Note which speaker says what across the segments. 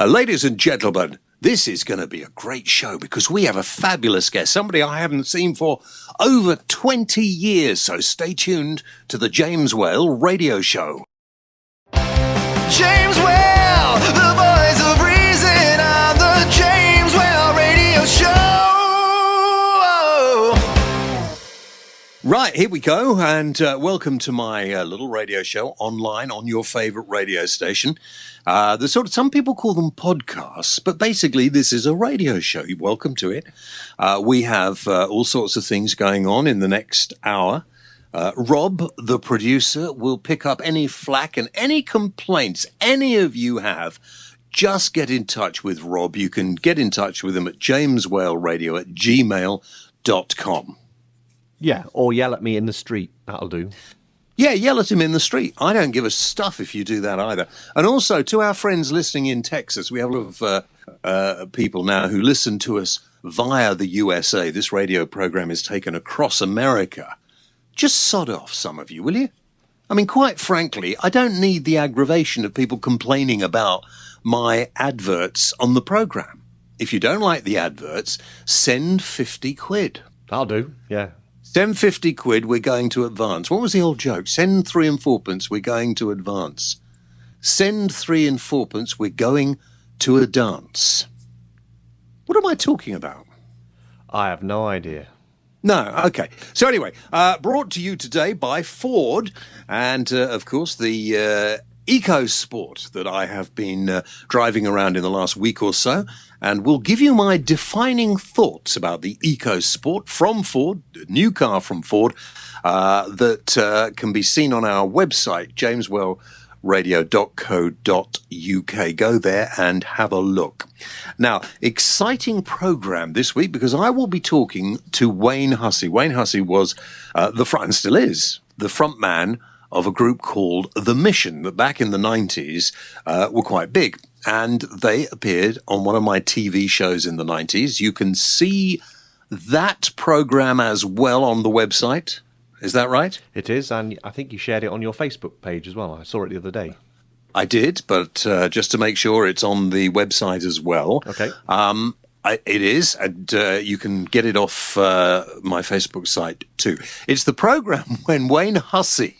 Speaker 1: Ladies and gentlemen, this is going to be a great show because we have a fabulous guest, somebody I haven't seen for over 20 years. So stay tuned to the James Whale Radio Show.
Speaker 2: James Whale, the voice of reason on the James Whale Radio Show.
Speaker 1: Right, here we go, and welcome to my little radio show online on your favourite radio station. Some people call them podcasts, but basically this is a radio show. Welcome to it. We have all sorts of things going on in the next hour. Rob, the producer, will pick up any flack and any complaints any of you have. Just get in touch with Rob. You can get in touch with him at jameswhaleradio@gmail.com.
Speaker 3: Yeah, or yell at me in the street. That'll do.
Speaker 1: Yeah, yell at him in the street. I don't give a stuff if you do that either. And also, to our friends listening in Texas, we have a lot of people now who listen to us via the USA. This radio program is taken across America. Just sod off, some of you, will you? I mean, quite frankly, I don't need the aggravation of people complaining about my adverts on the program. If you don't like the adverts, send 50 quid.
Speaker 3: That'll do, yeah.
Speaker 1: Send 50 quid, we're going to advance. What was the old joke? Send 3 and 4pence, we're going to advance. Send 3 and 4pence, we're going to a dance. What am I talking about?
Speaker 3: I have no idea.
Speaker 1: No, okay. So anyway, brought to you today by Ford and, of course, the EcoSport that I have been driving around in the last week or so, and will give you my defining thoughts about the EcoSport from Ford, a new car from Ford, that can be seen on our website, jameswhaleradio.co.uk. Go there and have a look. Now, exciting program this week because I will be talking to Wayne Hussey. Wayne Hussey was the front, and still is, the front man of a group called The Mission that back in the 90s were quite big. And they appeared on one of my TV shows in the 90s. You can see that program as well on the website. Is that right?
Speaker 3: It is, and I think you shared it on your Facebook page as well. I saw it the other day.
Speaker 1: I did, but just to make sure it's on the website as well.
Speaker 3: Okay.
Speaker 1: It is, and you can get it off my Facebook site too. It's the program when Wayne Hussey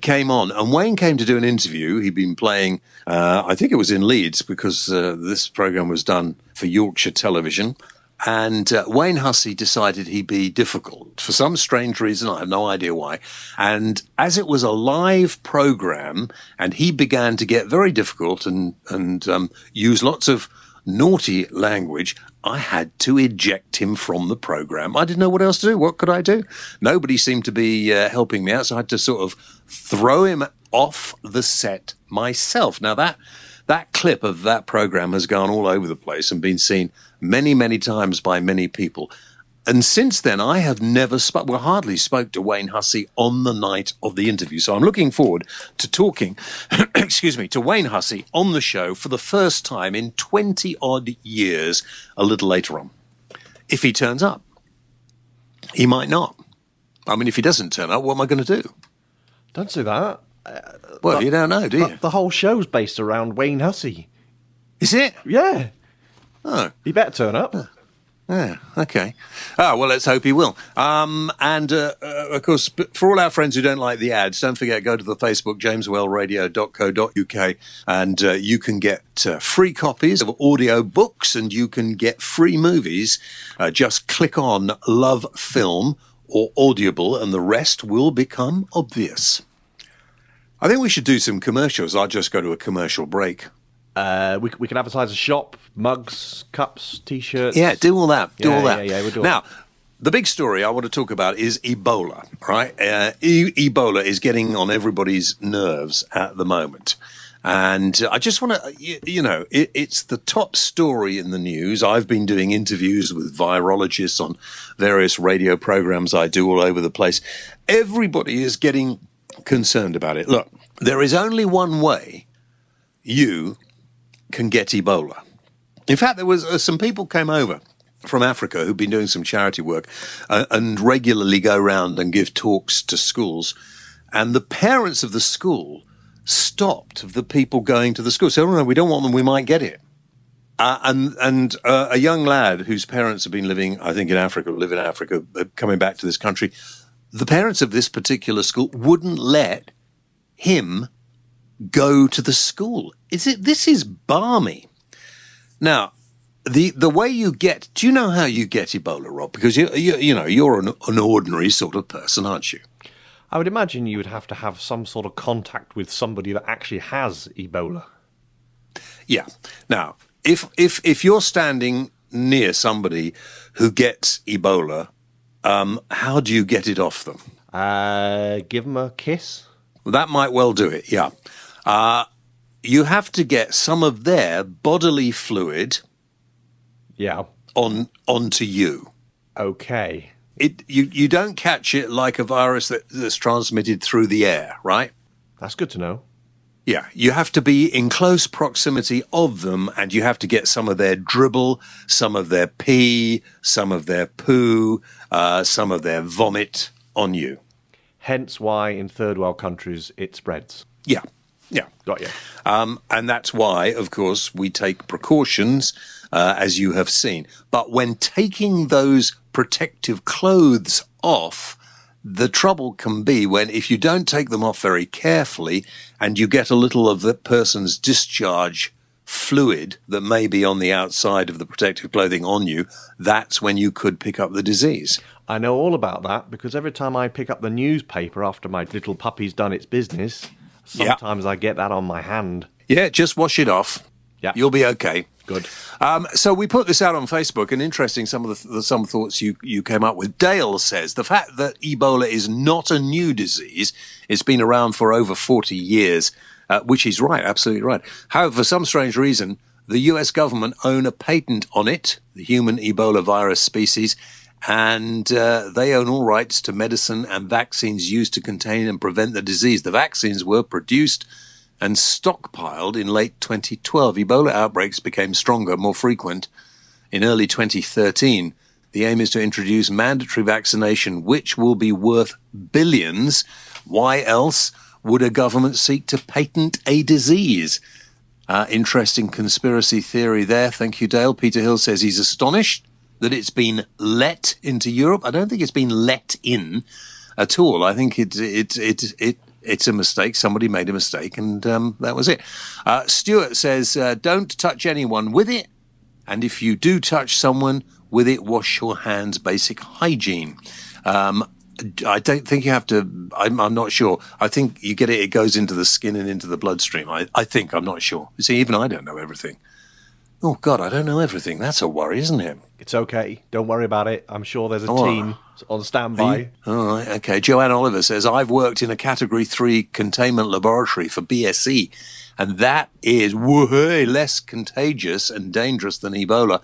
Speaker 1: came on, and Wayne came to do an interview. He'd been playing, I think it was in Leeds, because this program was done for Yorkshire Television. And Wayne Hussey decided he'd be difficult for some strange reason. I have no idea why. And as it was a live program, and he began to get very difficult and use lots of naughty language, I had to eject him from the program. I didn't know what else to do. What could I do? Nobody seemed to be helping me out, so I had to sort of throw him off the set myself. Now, that clip of that program has gone all over the place and been seen many, many times by many people. And since then, I have hardly spoke to Wayne Hussey on the night of the interview. So I'm looking forward to talking, to Wayne Hussey on the show for the first time in 20-odd years a little later on. If he turns up. He might not. I mean, if he doesn't turn up, what am I going to do?
Speaker 3: Don't say that.
Speaker 1: Well, you don't know, do you?
Speaker 3: The whole show's based around Wayne Hussey.
Speaker 1: Is it?
Speaker 3: Yeah.
Speaker 1: Oh.
Speaker 3: He better turn up.
Speaker 1: Yeah, okay. Oh, well, let's hope he will. Of course, for all our friends who don't like the ads, don't forget, go to the Facebook, jameswhaleradio.co.uk, and you can get free copies of audio books and you can get free movies. Just click on Love Film or Audible and the rest will become obvious. I think we should do some commercials. I'll just go to a commercial break.
Speaker 3: We can advertise a shop, mugs, cups, T-shirts.
Speaker 1: Yeah, do all that.
Speaker 3: Yeah, we'll do
Speaker 1: now, the big story I want to talk about is Ebola, right? Ebola is getting on everybody's nerves at the moment. And I just want to, it's the top story in the news. I've been doing interviews with virologists on various radio programs I do all over the place. Everybody is getting concerned about it. Look, there is only one way you can get Ebola. In fact, there was some people came over from Africa who've been doing some charity work and regularly go around and give talks to schools. And the parents of the school stopped the people going to the school. So, no, we don't want them, we might get it. And a young lad whose parents have been living, I think, in Africa, live in Africa, coming back to this country. The parents of this particular school wouldn't let him go to the school. This is balmy. Now, the way you get, do you know how you get Ebola, Rob? Because you're an ordinary sort of person, aren't you?
Speaker 3: I would imagine you would have to have some sort of contact with somebody that actually has Ebola.
Speaker 1: Yeah. Now, if you're standing near somebody who gets Ebola, how do you get it off them?
Speaker 3: Give them a kiss.
Speaker 1: Well, that might well do it. Yeah. You have to get some of their bodily fluid.
Speaker 3: Yeah.
Speaker 1: Onto you.
Speaker 3: Okay.
Speaker 1: You don't catch it like a virus that's transmitted through the air, right?
Speaker 3: That's good to know.
Speaker 1: Yeah, you have to be in close proximity of them, and you have to get some of their dribble, some of their pee, some of their poo, some of their vomit on you.
Speaker 3: Hence why in third world countries it spreads.
Speaker 1: Yeah.
Speaker 3: Got you.
Speaker 1: And that's why, of course, we take precautions, as you have seen. But when taking those protective clothes off, the trouble can be if you don't take them off very carefully and you get a little of the person's discharge fluid that may be on the outside of the protective clothing on you, that's when you could pick up the disease.
Speaker 3: I know all about that because every time I pick up the newspaper after my little puppy's done its business, sometimes I get that on my hand.
Speaker 1: Yeah, just wash it off.
Speaker 3: Yeah.
Speaker 1: You'll be okay.
Speaker 3: Good.
Speaker 1: So we put this out on Facebook, and interesting, some thoughts you came up with. Dale says the fact that Ebola is not a new disease, it's been around for over 40 years, which is right, absolutely right. However, for some strange reason, the US government own a patent on it, the human Ebola virus species, and they own all rights to medicine and vaccines used to contain and prevent the disease. The vaccines were produced and stockpiled in late 2012. Ebola outbreaks became stronger, more frequent in early 2013. The aim is to introduce mandatory vaccination, which will be worth billions. Why else would a government seek to patent a disease? Interesting conspiracy theory there. Thank you, Dale. Peter Hill says he's astonished that it's been let into Europe. I don't think it's been let in at all. I think it's a mistake. Somebody made a mistake, and that was it. Stuart says, don't touch anyone with it, and if you do touch someone with it, wash your hands. Basic hygiene. I don't think you have to. I'm not sure. I think you get it. It goes into the skin and into the bloodstream. I think. I'm not sure. You see, even I don't know everything. Oh, God, I don't know everything. That's a worry, isn't it?
Speaker 3: It's okay. Don't worry about it. I'm sure there's a team on standby.
Speaker 1: All right, okay. Joanne Oliver says, I've worked in a Category 3 containment laboratory for BSE, and that is way less contagious and dangerous than Ebola.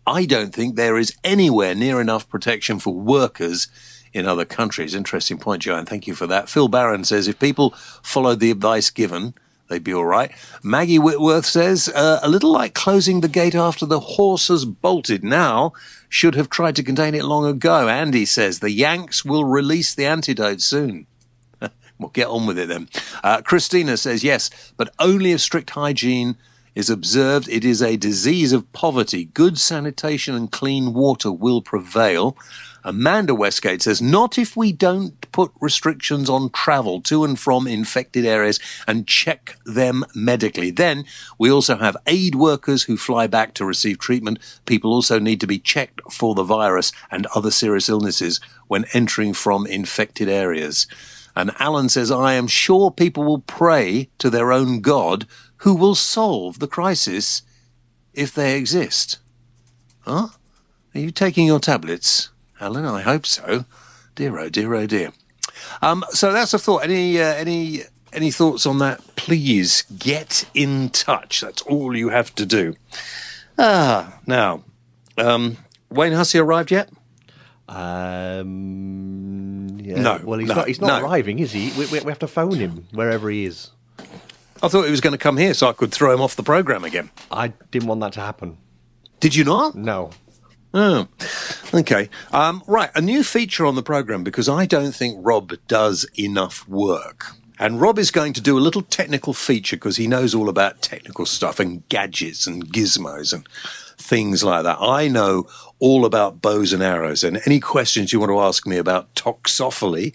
Speaker 1: I don't think there is anywhere near enough protection for workers in other countries. Interesting point, Joanne. Thank you for that. Phil Barron says, if people followed the advice given, they'd be all right. Maggie Whitworth says, a little like closing the gate after the horse has bolted. Now, should have tried to contain it long ago. Andy says, the Yanks will release the antidote soon. We'll get on with it then. Christina says, yes, but only if strict hygiene is observed. It is a disease of poverty. Good sanitation and clean water will prevail. Amanda Westgate says, not if we don't put restrictions on travel to and from infected areas and check them medically. Then we also have aid workers who fly back to receive treatment. People also need to be checked for the virus and other serious illnesses when entering from infected areas. And Alan says, I am sure people will pray to their own God who will solve the crisis if they exist. Huh? Are you taking your tablets, Alan? I hope so. Dear, oh dear, oh dear. So that's a thought. Any thoughts on that? Please get in touch. That's all you have to do. Now, Wayne Hussey arrived yet?
Speaker 3: Yeah.
Speaker 1: No.
Speaker 3: Well, he's not arriving, is he? We have to phone him wherever he is.
Speaker 1: I thought he was going to come here so I could throw him off the programme again.
Speaker 3: I didn't want that to happen.
Speaker 1: Did you not?
Speaker 3: No.
Speaker 1: Oh, okay. Right, a new feature on the programme, because I don't think Rob does enough work. And Rob is going to do a little technical feature because he knows all about technical stuff and gadgets and gizmos and things like that. I know all about bows and arrows, and any questions you want to ask me about toxophily,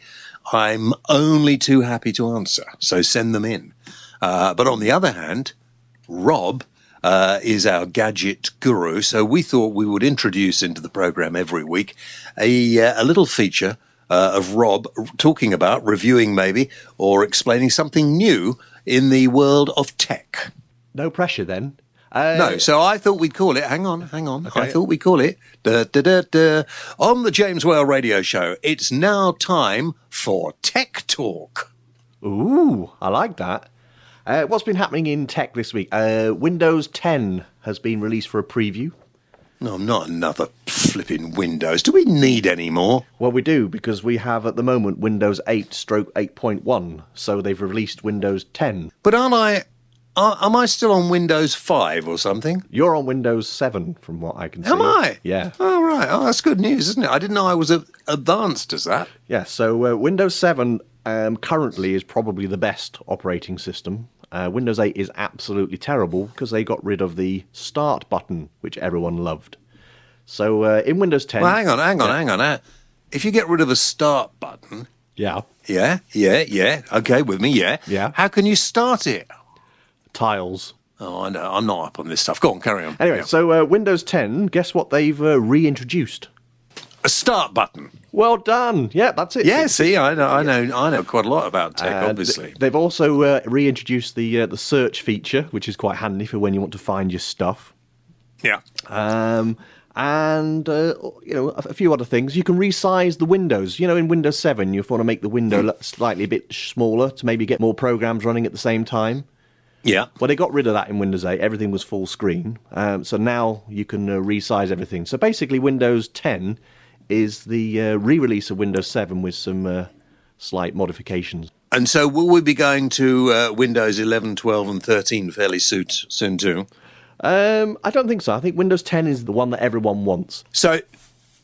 Speaker 1: I'm only too happy to answer. So send them in. But on the other hand, Rob is our gadget guru, so we thought we would introduce into the program every week a little feature of Rob talking about, reviewing maybe, or explaining something new in the world of tech.
Speaker 3: No pressure then.
Speaker 1: No, so I thought we'd call it, hang on.
Speaker 3: Okay.
Speaker 1: I thought we'd call it, on the James Whale Radio Show, it's now time for Tech Talk.
Speaker 3: Ooh, I like that. What's been happening in tech this week? Windows 10 has been released for a preview.
Speaker 1: No, not another flipping Windows. Do we need any more?
Speaker 3: Well, we do, because we have at the moment Windows 8/8.1, so they've released Windows 10.
Speaker 1: But am I still on Windows 5 or something?
Speaker 3: You're on Windows 7, from what I can see.
Speaker 1: Am I?
Speaker 3: Yeah.
Speaker 1: Oh, right. Oh, that's good news, isn't it? I didn't know I was advanced as that.
Speaker 3: Yeah, so Windows 7 currently is probably the best operating system. Windows 8 is absolutely terrible because they got rid of the Start button, which everyone loved. So in Windows 10...
Speaker 1: Well, hang on. If you get rid of a Start button...
Speaker 3: Yeah.
Speaker 1: Yeah. Okay, with me, yeah.
Speaker 3: Yeah.
Speaker 1: How can you start it?
Speaker 3: Tiles.
Speaker 1: Oh, I know. I'm not up on this stuff. Go on, carry on.
Speaker 3: Anyway,
Speaker 1: Yeah.
Speaker 3: so Windows 10, guess what they've reintroduced?
Speaker 1: A Start button.
Speaker 3: Well done. Yeah, that's it.
Speaker 1: Yeah, see, I know quite a lot about tech, obviously.
Speaker 3: They've also reintroduced the search feature, which is quite handy for when you want to find your stuff.
Speaker 1: Yeah.
Speaker 3: And a few other things. You can resize the windows. In Windows 7, you want to make the window look slightly a bit smaller to maybe get more programs running at the same time.
Speaker 1: Yeah.
Speaker 3: Well, they got rid of that in Windows 8. Everything was full screen. So now you can resize everything. So basically, Windows 10 is the re-release of Windows 7 with some slight modifications.
Speaker 1: And so will we be going to Windows 11, 12 and 13 fairly soon too?
Speaker 3: I don't think so. I think Windows 10 is the one that everyone wants.
Speaker 1: So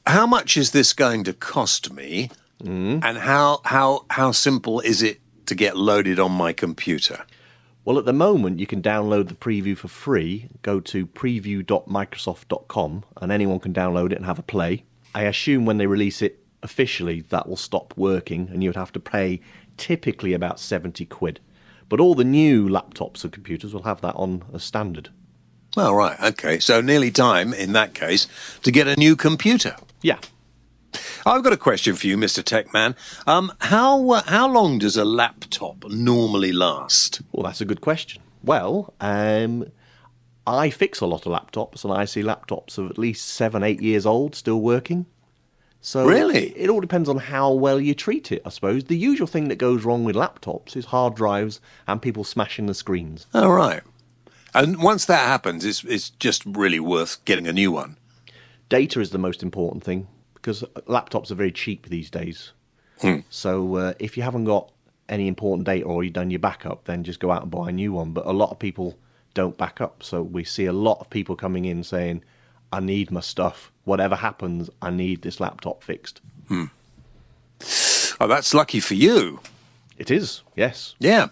Speaker 1: how much is this going to cost me? And how simple is it to get loaded on my computer?
Speaker 3: Well, at the moment, you can download the preview for free. Go to preview.microsoft.com and anyone can download it and have a play. I assume when they release it officially, that will stop working and you would have to pay typically about 70 quid. But all the new laptops and computers will have that on as standard.
Speaker 1: Oh, right. Okay. So nearly time, in that case, to get a new computer.
Speaker 3: Yeah.
Speaker 1: I've got a question for you, Mr. Techman. How long does a laptop normally last?
Speaker 3: Well, that's a good question. Well, I fix a lot of laptops, and I see laptops of at least 7-8 years old still working. So
Speaker 1: Really?
Speaker 3: It all depends on how well you treat it, I suppose. The usual thing that goes wrong with laptops is hard drives and people smashing the screens.
Speaker 1: Oh, right. And once that happens, it's just really worth getting a new one.
Speaker 3: Data is the most important thing, because laptops are very cheap these days. So if you haven't got any important data or you've done your backup, then just go out and buy a new one. But a lot of people don't back up. So we see a lot of people coming in saying, I need my stuff. Whatever happens, I need this laptop fixed.
Speaker 1: Oh, that's lucky for you.
Speaker 3: It is, yes.
Speaker 1: Yeah.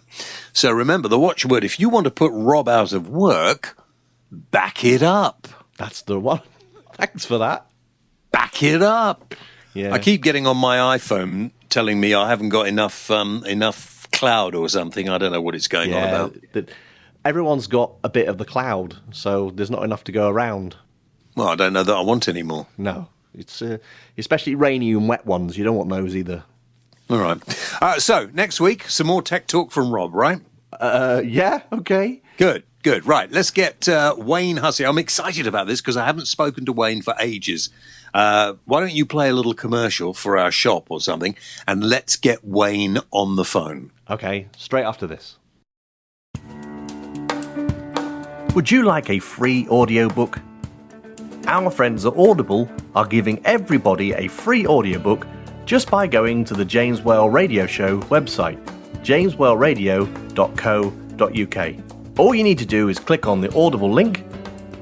Speaker 1: So remember the watchword. If you want to put Rob out of work, back it up.
Speaker 3: That's the one. Thanks for that.
Speaker 1: Back it up.
Speaker 3: Yeah.
Speaker 1: I keep getting on my iPhone telling me I haven't got enough cloud or something. I don't know what it's going on about.
Speaker 3: Everyone's got a bit of the cloud, so there's not enough to go around.
Speaker 1: Well, I don't know that I want any more.
Speaker 3: No. It's especially rainy and wet ones. You don't want those either.
Speaker 1: All right. So next week, some more tech talk from Rob, right?
Speaker 3: Yeah, okay.
Speaker 1: Good. Right, let's get Wayne Hussey. I'm excited about this because I haven't spoken to Wayne for ages. Why don't you play a little commercial for our shop or something, and let's get Wayne on the phone.
Speaker 3: Okay, straight after this. Would you like a free audiobook? Our friends at Audible are giving everybody a free audiobook just by going to the James Whale Radio Show website, jameswhaleradio.co.uk. All you need to do is click on the Audible link,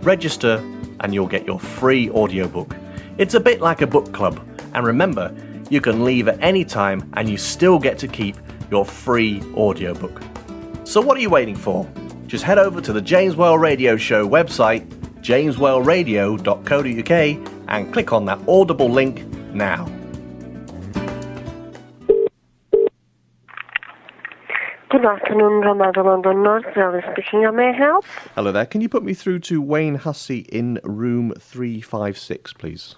Speaker 3: register, and you'll get your free audiobook. It's a bit like a book club, and remember, you can leave at any time and you still get to keep your free audiobook. So what are you waiting for? Just head over to the James Whale Radio Show website, jameswhaleradio.co.uk, and click on that Audible link now.
Speaker 4: Good afternoon, Ramadan London North. Sally speaking. How may I help?
Speaker 3: Hello there. Can you put me through to Wayne Hussey in room 356, please?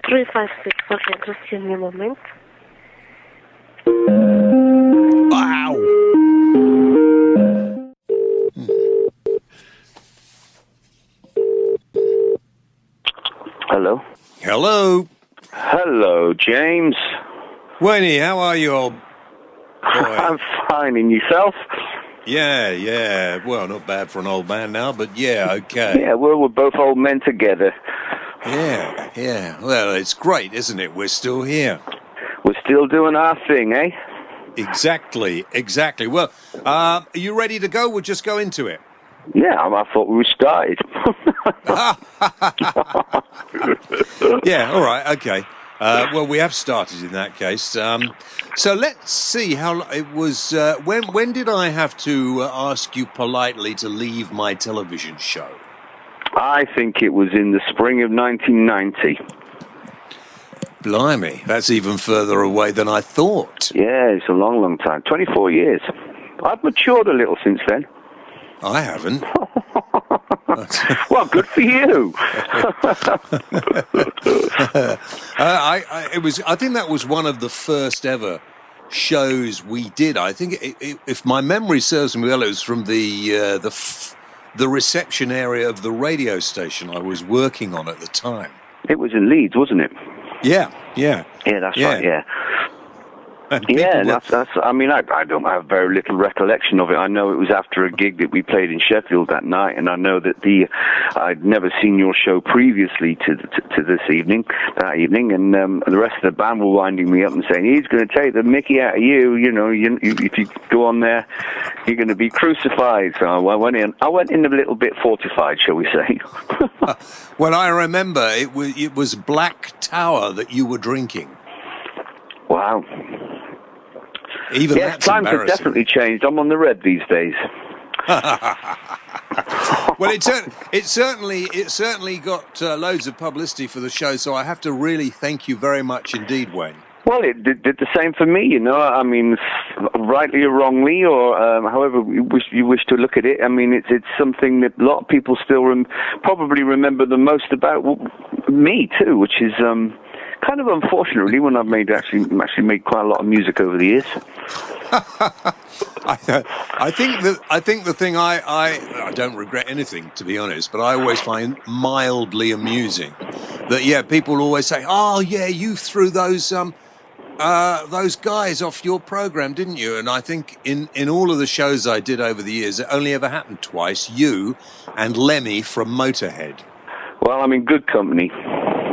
Speaker 4: 356. Okay, just give me a moment.
Speaker 3: Wow!
Speaker 5: Hello.
Speaker 1: Hello.
Speaker 5: Hello, James.
Speaker 1: Wayne, how are you, old boy?
Speaker 5: I'm fine. And yourself?
Speaker 1: Yeah. Well, not bad for an old man now, but yeah, okay.
Speaker 5: Yeah, well, we're both old men together.
Speaker 1: Yeah. Well, it's great, isn't it? We're still here.
Speaker 5: We're still doing our thing, eh?
Speaker 1: Exactly. Well, are you ready to go? We'll just go into it.
Speaker 5: Yeah, I thought we started.
Speaker 1: Yeah, all right, okay. Well, we have started in that case. So let's see how it was. When did I have to ask you politely to leave my television show?
Speaker 5: I think it was in the spring of 1990.
Speaker 1: Blimey, that's even further away than I thought.
Speaker 5: Yeah, it's a long, long time. 24 years. I've matured a little since then.
Speaker 1: I haven't.
Speaker 5: Well, good for you.
Speaker 1: I think that was one of the first ever shows we did. I think, if my memory serves me well, it was from the reception area of the radio station I was working on at the time.
Speaker 5: It was in Leeds, wasn't it?
Speaker 1: Yeah.
Speaker 5: Yeah, that's right, yeah. Yeah, that's. I mean, I don't have very little recollection of it. I know it was after a gig that we played in Sheffield that night, and I know that I'd never seen your show previously to that evening, and the rest of the band were winding me up and saying, "He's going to take the mickey out of you. You know, if you go on there, you're going to be crucified." So I went in a little bit fortified, shall we say?
Speaker 1: Well, I remember it was Black Tower that you were drinking.
Speaker 5: Wow.
Speaker 1: Even
Speaker 5: yes,
Speaker 1: that's
Speaker 5: times have definitely changed. I'm on the red these days.
Speaker 1: Well, it certainly got loads of publicity for the show, so I have to really thank you very much indeed, Wayne.
Speaker 5: Well, it did the same for me, you know. I mean, rightly or wrongly, or however you wish to look at it. I mean, it's something that a lot of people still probably remember the most about me too, which is kind of unfortunate, really, when I've actually made quite a lot of music over the years.
Speaker 1: I think the thing I don't regret anything, to be honest, but I always find mildly amusing that people always say, "Oh yeah, you threw those guys off your program, didn't you?" And I think in all of the shows I did over the years, it only ever happened twice. You and Lemmy from Motorhead.
Speaker 5: Well, I'm in good company.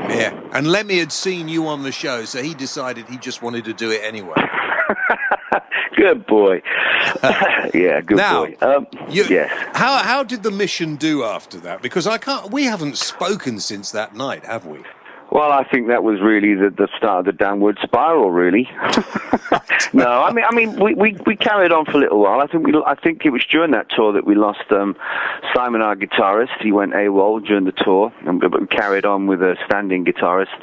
Speaker 1: Yeah, and Lemmy had seen you on the show, so he decided he just wanted to do it anyway.
Speaker 5: Good boy. Yeah, good
Speaker 1: now,
Speaker 5: boy. Yes.
Speaker 1: How did the Mission do after that? Because we haven't spoken since that night, have we?
Speaker 5: Well, I think that was really the start of the downward spiral, really. No, I mean, we carried on for a little while. I think it was during that tour that we lost Simon, our guitarist. He went AWOL during the tour, but we carried on with a standing guitarist.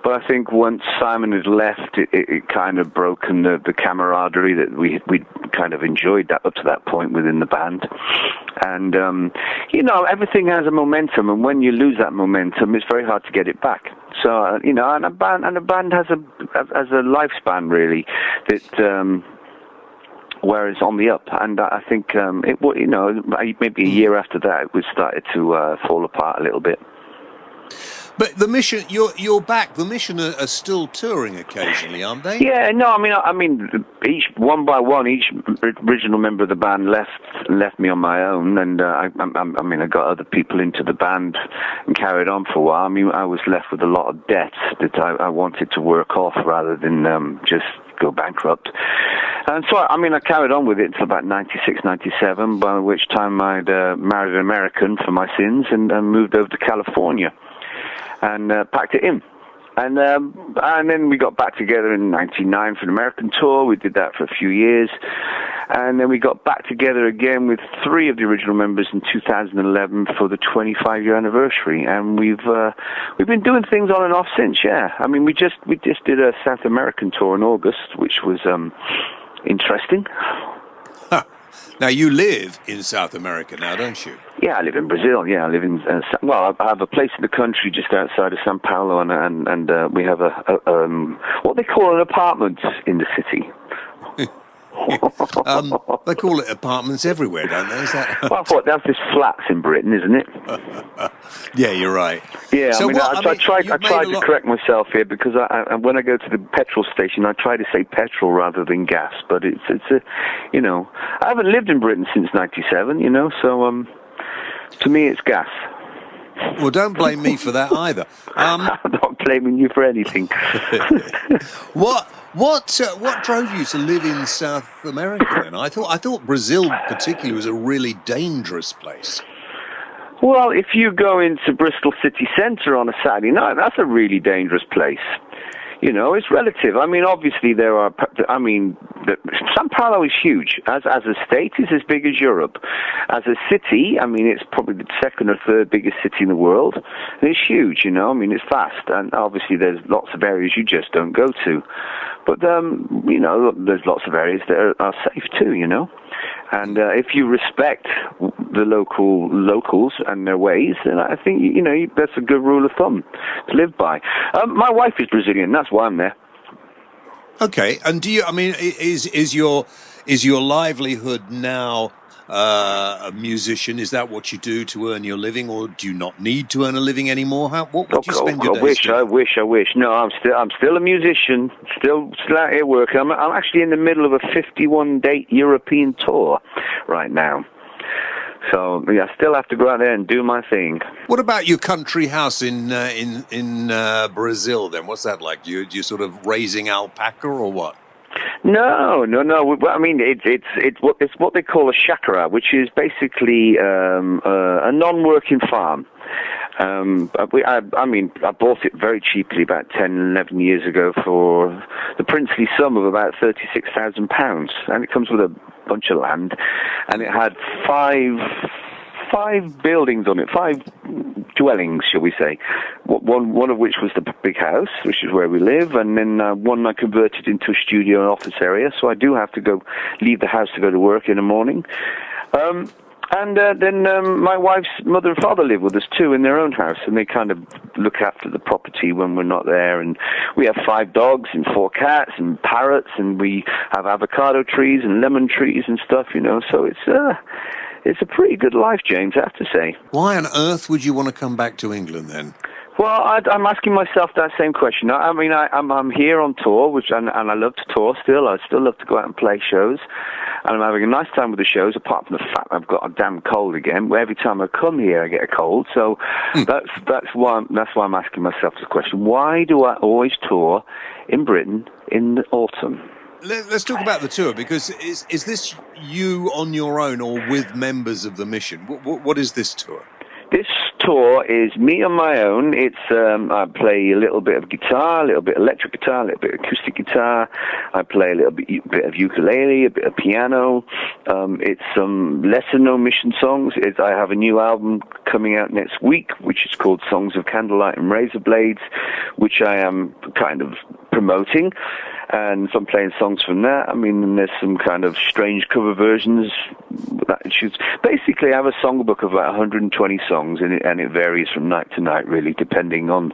Speaker 5: But I think once Simon had left, it kind of broken the camaraderie that we kind of enjoyed that up to that point within the band. And everything has a momentum, and when you lose that momentum, it's very hard to get it back. So and a band has a lifespan really that where it's on the up, and I think maybe a year after that it started to fall apart a little bit.
Speaker 1: But the Mission, you're back. The Mission are still touring occasionally, aren't they?
Speaker 5: Yeah, no, I mean, each one by one, each original member of the band left me on my own, and I got other people into the band and carried on for a while. I mean, I was left with a lot of debts that I wanted to work off rather than just go bankrupt. And so, I carried on with it until about 96, 97, by which time I'd married an American for my sins and moved over to California. And packed it in. And then we got back together in '99 for an American tour. We did that for a few years. And then we got back together again with 3 of the original members in 2011 for the 25-year anniversary. And we've been doing things on and off since, yeah. I mean, we just did a South American tour in August, which was interesting.
Speaker 1: Now, you live in South America now, don't you?
Speaker 5: Yeah, I live in Brazil. Yeah, I live in I have a place in the country just outside of São Paulo, and we have what they call an apartment in the city.
Speaker 1: They call it apartments everywhere, don't they? Is that?
Speaker 5: Well, I thought that's just flats in Britain, isn't it?
Speaker 1: Yeah, you're right.
Speaker 5: Yeah,
Speaker 1: so
Speaker 5: I tried to correct myself here because when I go to the petrol station, I try to say petrol rather than gas. But it's a, you know, I haven't lived in Britain since '97, you know, so to me it's gas.
Speaker 1: Well, don't blame me for that either.
Speaker 5: I'm not blaming you for anything.
Speaker 1: What drove you to live in South America then? I thought Brazil particularly was a really dangerous place.
Speaker 5: Well, if you go into Bristol city centre on a Saturday night, that's a really dangerous place. You know, it's relative. I mean, obviously there are. I mean, São Paulo is huge. As a state, it's as big as Europe. As a city, I mean, it's probably the second or third biggest city in the world. And it's huge. You know, I mean, it's vast, and obviously there's lots of areas you just don't go to. But you know, there's lots of areas that are safe too. You know. And if you respect the locals and their ways, then I think, you know, that's a good rule of thumb to live by. My wife is Brazilian, that's why I'm there.
Speaker 1: Okay, and do you? I mean, is your livelihood now a musician? Is that what you do to earn your living, or do you not need to earn a living anymore? What do you spend your days doing?
Speaker 5: I wish. No, I'm still a musician. Still out here working. I'm actually in the middle of a 51-date European tour right now. So yeah, I still have to go out there and do my thing.
Speaker 1: What about your country house in Brazil then? What's that like? You sort of raising alpaca or what?
Speaker 5: No. I mean, it's what they call a chácara, which is basically a non-working farm. I bought it very cheaply about 10, 11 years ago for the princely sum of about £36,000, and it comes with a bunch of land, and it had five buildings on it, 5 dwellings, shall we say. One of which was the big house, which is where we live, and then one I converted into a studio and office area, so I do have to leave the house to go to work in the morning. And then my wife's mother and father live with us too in their own house, and they kind of look after the property when we're not there. And we have 5 dogs and 4 cats and parrots, and we have avocado trees and lemon trees and stuff, you know. So it's a pretty good life, James, I have to say.
Speaker 1: Why on earth would you want to come back to England then?
Speaker 5: Well, I'm asking myself that same question. I mean, I'm here on tour, and I love to tour still. I still love to go out and play shows, and I'm having a nice time with the shows, apart from the fact I've got a damn cold again. Every time I come here, I get a cold. So that's why I'm asking myself this question. Why do I always tour in Britain in the autumn?
Speaker 1: Let's talk about the tour, because is this you on your own or with members of the mission? What is this tour?
Speaker 5: This tour is me on my own. It's I play a little bit of guitar, a little bit of electric guitar, a little bit of acoustic guitar. I play a little bit of ukulele, a bit of piano. It's some lesser-known mission songs. I have a new album coming out next week, which is called Songs of Candlelight and Razor Blades, which I am kind of promoting. And so I'm playing songs from that. I mean, there's some kind of strange cover versions. Basically, I have a songbook of about 120 songs, and it varies from night to night, really, depending on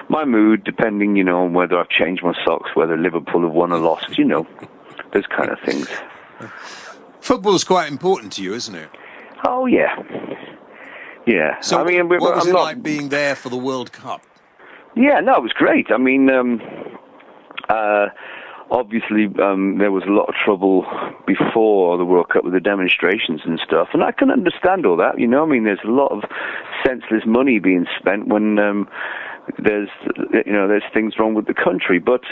Speaker 5: my mood, depending, you know, on whether I've changed my socks, whether Liverpool have won or lost, you know, those kind of things.
Speaker 1: Football's quite important to you, isn't it?
Speaker 5: Oh, yeah. Yeah.
Speaker 1: So
Speaker 5: I mean,
Speaker 1: what was it like being there for the World Cup?
Speaker 5: Yeah, no, it was great. I mean, obviously, there was a lot of trouble before the World Cup with the demonstrations and stuff, and I can understand all that. You know, I mean, there's a lot of senseless money being spent when there's things wrong with the country. But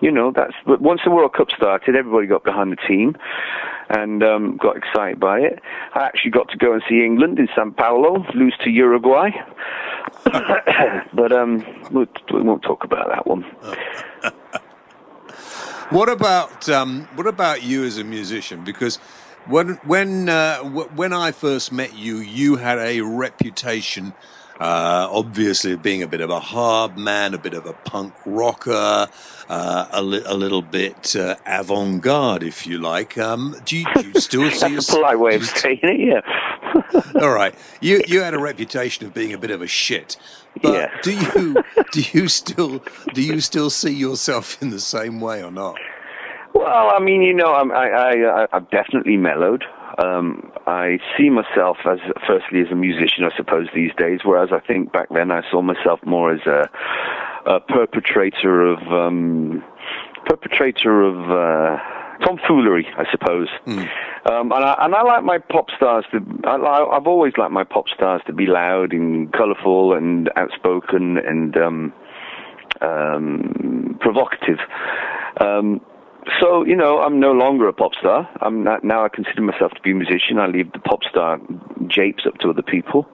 Speaker 5: you But once the World Cup started, everybody got behind the team and got excited by it. I actually got to go and see England in Sao Paulo lose to Uruguay. But we won't talk about that one.
Speaker 1: What about you as a musician? Because when I first met you, you had a reputation, obviously, of being a bit of a hard man, a bit of a punk rocker, a little bit avant-garde, if you like. Do you still see
Speaker 5: That's a polite way of saying it, yeah.
Speaker 1: All right, you had a reputation of being a bit of a shit. But
Speaker 5: yeah.
Speaker 1: do you still see yourself in the same way or not?
Speaker 5: Well, I mean, I've definitely mellowed. I see myself firstly as a musician, I suppose, these days, whereas I think back then I saw myself more as a perpetrator of tomfoolery, I suppose. And I like my pop stars I've always liked my pop stars to be loud and colourful and outspoken and provocative. So, I'm no longer a pop star. Now I consider myself to be a musician. I leave the pop star japes up to other people.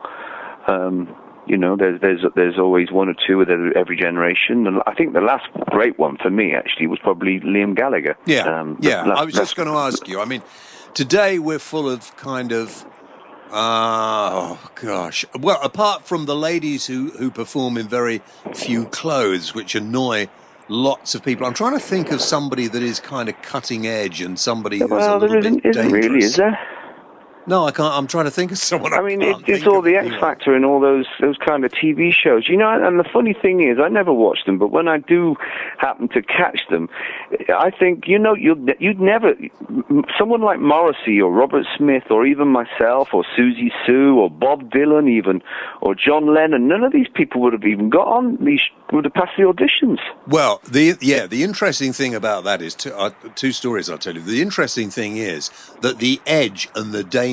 Speaker 5: There's always one or two with every generation. And I think the last great one for me, actually, was probably Liam Gallagher.
Speaker 1: Yeah, I was just going to ask you. I mean, today we're full of kind of, well, apart from the ladies who perform in very few clothes, which annoy lots of people. I'm trying to think of somebody that is kind of cutting edge and somebody who's a little bit dangerous.
Speaker 5: Really, is there?
Speaker 1: No, I can't. I'm trying to think of someone.
Speaker 5: I mean, it's all the X Factor and all those kind of TV shows. And the funny thing is, I never watch them, but when I do happen to catch them, I think, you'd never, someone like Morrissey or Robert Smith or even myself or Susie Sue or Bob Dylan even, or John Lennon, none of these people would have even got on, would have passed the auditions.
Speaker 1: Well, the interesting thing about that is two stories I'll tell you. The interesting thing is that the edge and the danger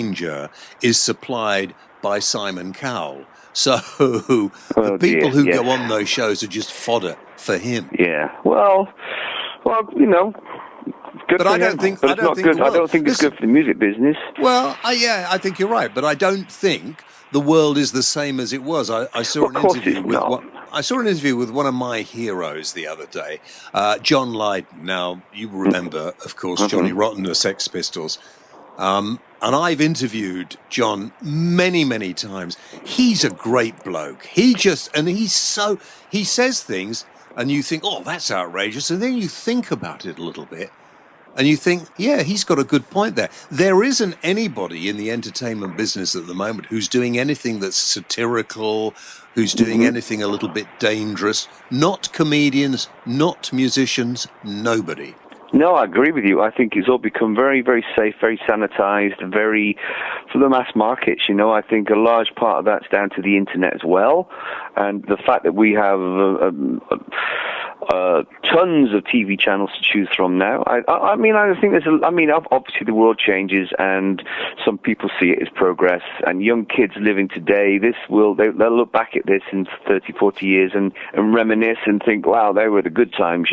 Speaker 1: is supplied by Simon Cowell. So the people who go on those shows are just fodder for him.
Speaker 5: Yeah. Well, good. But I don't think. But it's not good. I don't think it's good for the music business.
Speaker 1: Well, I think you're right, but I don't think the world is the same as it was. I saw an interview with one of my heroes the other day, John Lydon. Now, you remember, of course, Johnny Rotten, the Sex Pistols. And I've interviewed John many, many times. He's a great bloke. He says things and you think, oh, that's outrageous. And then you think about it a little bit and you think, yeah, he's got a good point there. There isn't anybody in the entertainment business at the moment who's doing anything that's satirical, who's doing anything a little bit dangerous. Not comedians, not musicians, nobody.
Speaker 5: No, I agree with you. I think it's all become very, very safe, very sanitized, very for the mass markets. I think a large part of that's down to the internet as well, and the fact that we have tons of TV channels to choose from now. I think obviously the world changes, and some people see it as progress. And young kids living today, they'll look back at this in 30, 40 years and reminisce and think, wow, they were the good times,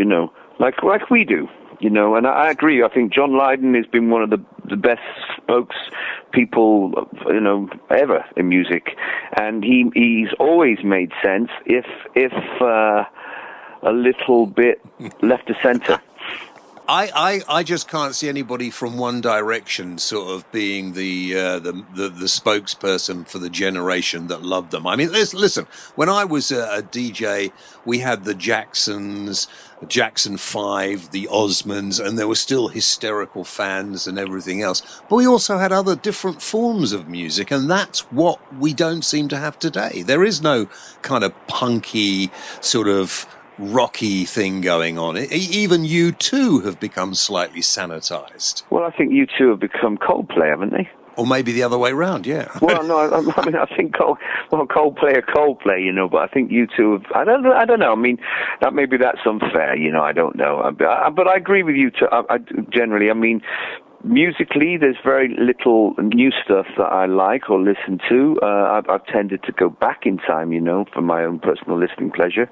Speaker 5: like we do. And I agree. I think John Lydon has been one of the best spokespeople, ever in music, and he's always made sense if a little bit left of center.
Speaker 1: I just can't see anybody from One Direction sort of being the spokesperson for the generation that loved them. I mean, listen, when I was a DJ, we had the Jacksons, the Jackson 5, the Osmonds, and there were still hysterical fans and everything else. But we also had other different forms of music, and that's what we don't seem to have today. There is no kind of punky sort of rocky thing going on. Even U2 have become slightly sanitized.
Speaker 5: Well, I think U2 have become Coldplay, haven't they?
Speaker 1: Or maybe the other way around, yeah.
Speaker 5: Well, no, I think Coldplay are Coldplay, but I think U2 have, I don't know. I mean, maybe that's unfair, I don't know. But I agree with you generally. I mean, musically, there's very little new stuff that I like or listen to. I've tended to go back in time, for my own personal listening pleasure.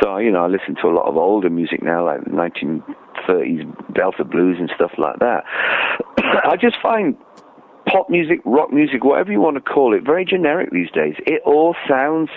Speaker 5: So, you know, I listen to a lot of older music now, like 1930s Delta blues and stuff like that. I just find pop music, rock music, whatever you want to call it, very generic these days. It all sounds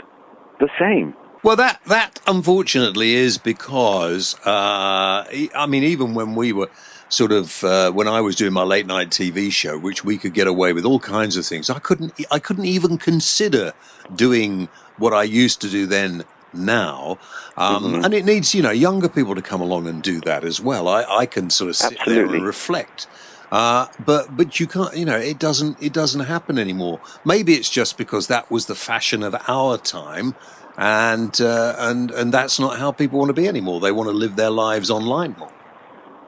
Speaker 5: the same.
Speaker 1: Well, that unfortunately is because, I mean, even when we were sort of, when I was doing my late night TV show, which we could get away with all kinds of things, I couldn't even consider doing what I used to do then now. And it needs, you know, younger people to come along and do that as well. I can sort of sit there and reflect. But you can't, you know, it doesn't happen anymore. Maybe it's just because that was the fashion of our time. And that's not how people want to be anymore. They want to live their lives online more.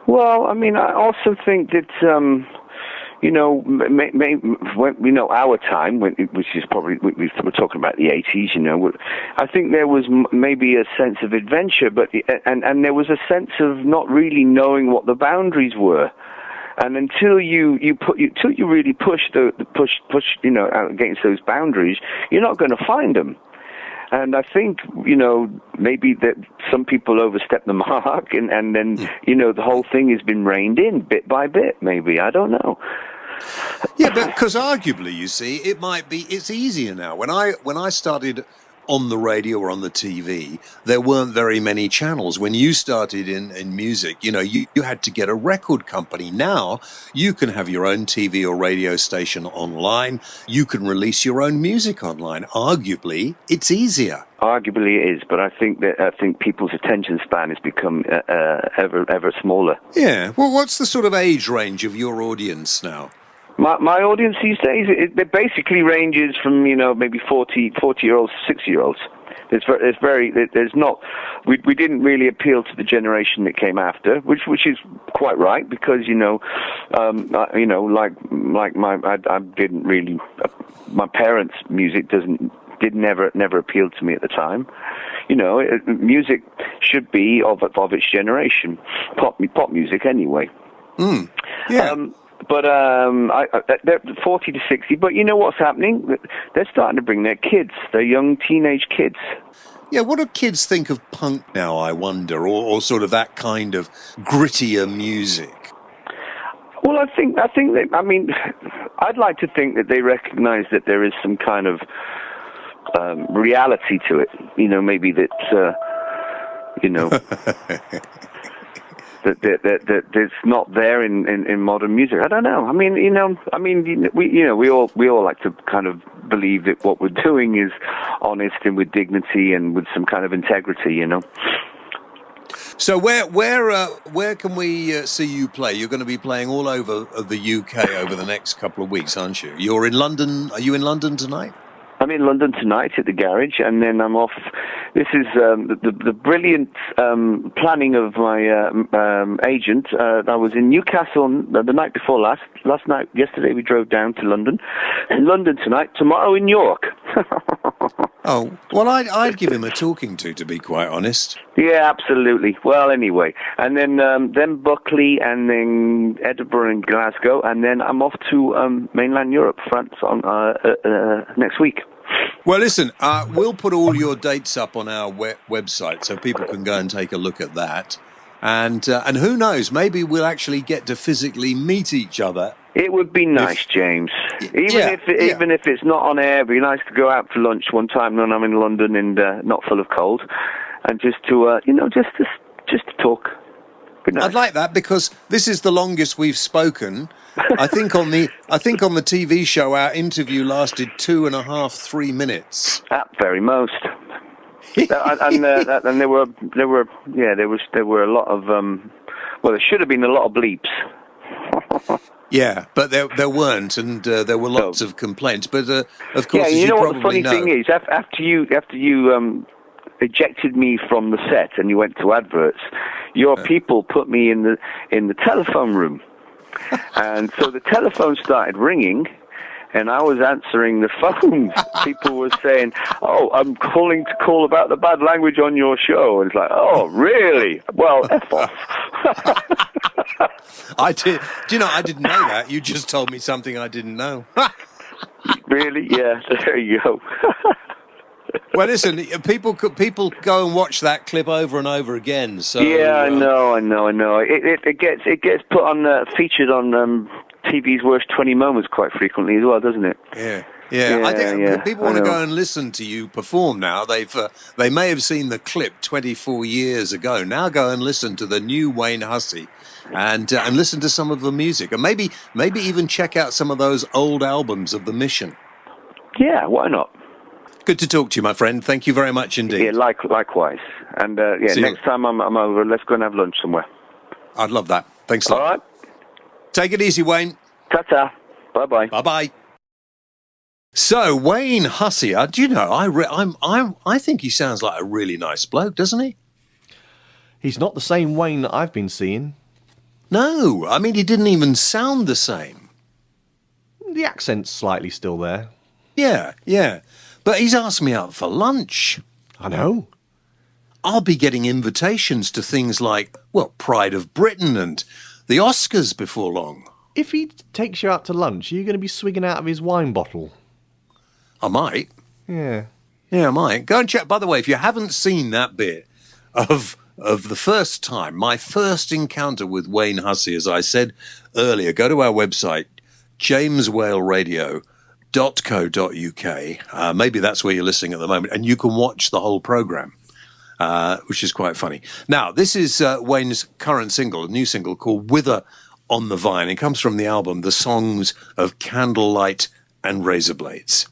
Speaker 5: Well, I mean, I also think that, you know, when, you know, our time, which is probably, we're talking about the 80s, you know, I think there was maybe a sense of adventure, but and there was a sense of not really knowing what the boundaries were. And until you really push, you know, out against those boundaries, you're not going to find them. And I think, you know, maybe that some people overstep the mark, and then, you know, the whole thing has been reined in bit by bit, maybe. I don't know.
Speaker 1: Yeah, but because arguably, you see, it's easier now. When I started on the radio or on the TV, there weren't very many channels. When you started in music, you know, you had to get a record company. Now you can have your own TV or radio station online. You can release your own music online. Arguably, it's easier.
Speaker 5: Arguably it is, but I think people's attention span has become ever smaller.
Speaker 1: Yeah. Well, what's the sort of age range of your audience now?
Speaker 5: My audience these days, it basically ranges from, you know, maybe 40-year-olds to 60-year-olds. We didn't really appeal to the generation that came after, which is quite right, because, you know, I didn't really, my parents' music never appealed to me at the time. You know, music should be of its generation, pop music anyway.
Speaker 1: Yeah.
Speaker 5: But they're 40 to 60. But you know what's happening? They're starting to bring their kids, their young teenage kids.
Speaker 1: Yeah, what do kids think of punk now, I wonder, or sort of that kind of grittier music?
Speaker 5: Well, I think that, I mean, I'd like to think that they recognize that there is some kind of reality to it. You know, maybe that, you know... that it's not there in modern music. I don't know. I mean, we all like to kind of believe that what we're doing is honest and with dignity and with some kind of integrity, you know.
Speaker 1: So where can we see you play? You're going to be playing all over the UK over the next couple of weeks, aren't you? You're in London. Are you in London tonight?
Speaker 5: I'm in London tonight at the Garage, and then I'm off. This is the brilliant planning of my agent. I was in Newcastle the night before last night. Yesterday we drove down to London. In London tonight. Tomorrow in York.
Speaker 1: Oh, well, I'd give him a talking to be quite honest.
Speaker 5: Yeah, absolutely. Well, anyway, and then Buckley, and then Edinburgh and Glasgow, and then I'm off to mainland Europe, France, on next week.
Speaker 1: Well, listen, we'll put all your dates up on our website so people can go and take a look at that. And who knows, maybe we'll actually get to physically meet each other.
Speaker 5: It would be nice, James. Even if it's not on air, it'd be nice to go out for lunch one time when I'm in London and not full of cold, and just to just to talk. Nice.
Speaker 1: I'd like that, because this is the longest we've spoken. I think on the TV show our interview lasted 2.5-3 minutes.
Speaker 5: At very most. and there were a lot of there should have been a lot of bleeps.
Speaker 1: Yeah, but there weren't, and there were lots of complaints. But of course,
Speaker 5: yeah, you know what the funny thing is? After you ejected me from the set and you went to adverts, your people put me in the telephone room, and so the telephone started ringing. And I was answering the phones. People were saying, "Oh, I'm calling to call about the bad language on your show." And it's like, "Oh, really? Well, F off."
Speaker 1: I did. Do you know? I didn't know that. You just told me something I didn't know.
Speaker 5: Really? Yeah. There you go.
Speaker 1: Well, listen, people go and watch that clip over and over again. So
Speaker 5: Yeah, I know. It gets put on featured on TV's worst 20 moments quite frequently as well, doesn't it?
Speaker 1: Yeah. I think people want to
Speaker 5: I know.
Speaker 1: go and listen to you perform now. They may have seen the clip 24 years ago. Now go and listen to the new Wayne Hussey, and listen to some of the music, and maybe even check out some of those old albums of the Mission.
Speaker 5: Yeah, why not?
Speaker 1: Good to talk to you, my friend. Thank you very much indeed.
Speaker 5: Yeah, likewise. And next time I'm over, let's go and have lunch somewhere.
Speaker 1: I'd love that. Thanks a lot.
Speaker 5: All right.
Speaker 1: Take it easy, Wayne.
Speaker 5: Ta-ta. Bye-bye.
Speaker 1: Bye-bye. So, Wayne Hussey, do you know, I think he sounds like a really nice bloke, doesn't he?
Speaker 3: He's not the same Wayne that I've been seeing.
Speaker 1: No, I mean, he didn't even sound the same.
Speaker 3: The accent's slightly still there.
Speaker 1: Yeah. But he's asked me out for lunch.
Speaker 3: I know.
Speaker 1: I'll be getting invitations to things like, well, Pride of Britain and the Oscars before long.
Speaker 3: If he takes you out to lunch, are you going to be swigging out of his wine bottle?
Speaker 1: I might.
Speaker 3: Yeah.
Speaker 1: Yeah, I might. Go and check. By the way, if you haven't seen that bit of the first time, my first encounter with Wayne Hussey, as I said earlier, go to our website, jameswhaleradio.co.uk. Maybe that's where you're listening at the moment, and you can watch the whole programme, which is quite funny. Now, this is Wayne's current single, a new single called Wither on the Vine. It comes from the album The Songs of Candlelight and Razor Blades.